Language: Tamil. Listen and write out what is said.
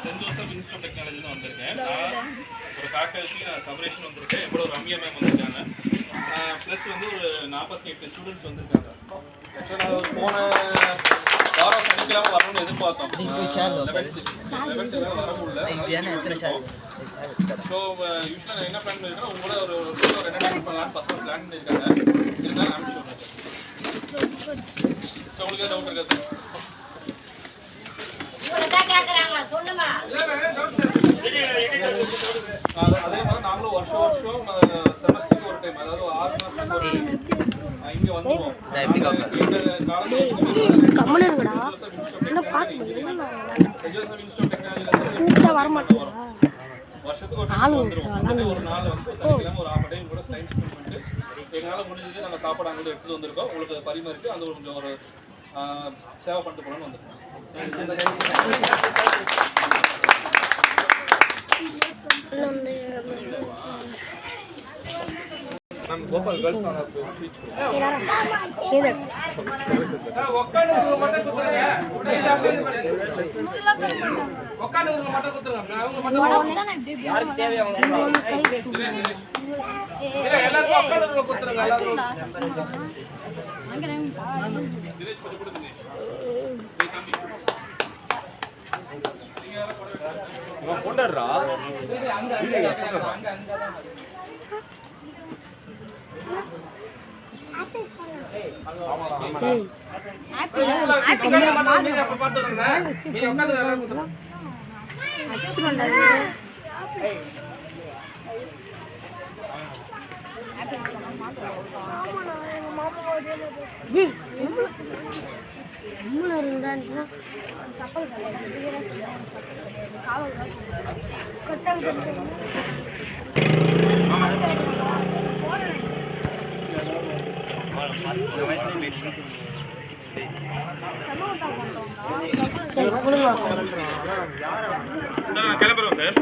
சென்ட் ஜோசப் இன்ஸ்டியூட் ஆஃப் டெக்னாலஜில வந்திருக்கேன். நான் ஒரு ஃபேக்கல்ட்டி சபரேஷன் வந்திருக்கேன். எவ்வளோ ரம்யா மேம் வந்திருக்காங்க. ப்ளஸ் வந்து ஒரு 48 ஸ்டூடெண்ட்ஸ் வந்திருக்காங்க. ஆக்சுவலாக நான் போன வாரம் சனிக்கிழமை வரணும்னு எதிர்பார்த்தோம். வர முடியல. ஸோ யூஸ்வலாக நான் என்ன பிளான் பண்ணியிருக்கேன், உங்களோட ஒரு 2 நாள் பண்ணலான்னு பசங்க பிளான் பண்ணியிருக்காங்க. இருந்தாலும் அனுப்பிச்சு விட்றேன் சார். ஸோ உங்களுக்கு டவுட் இருக்கா சார்? அதே மாதிரி நாங்களும் வருஷம் செமஸ்டருக்கு ஒரு டைம், அதாவது 6 மாதத்துக்கு ஒரு டைம் இங்கே வந்துடுவோம். வருஷத்துக்கு ஒரு டைம் வந்துடுவோம். ஒரு நாள் வந்து சனிக்கிழமை ஒரு 1/2 டைம் கூட டைம் ஸ்பெண்ட் பண்ணிட்டு எங்களால் முடிஞ்சது நாங்கள் சாப்பாடு அங்கே எடுத்துகிட்டு வந்திருக்கோம். உங்களுக்கு பரிமாறிட்டு அந்த கொஞ்சம் ஒரு சேவை பண்ணிட்டு போகணும்னு வந்திருக்கோம். கோபால் கேர்ள்ஸ் கொண்டாடுறா கிளம்புறோம் சார்.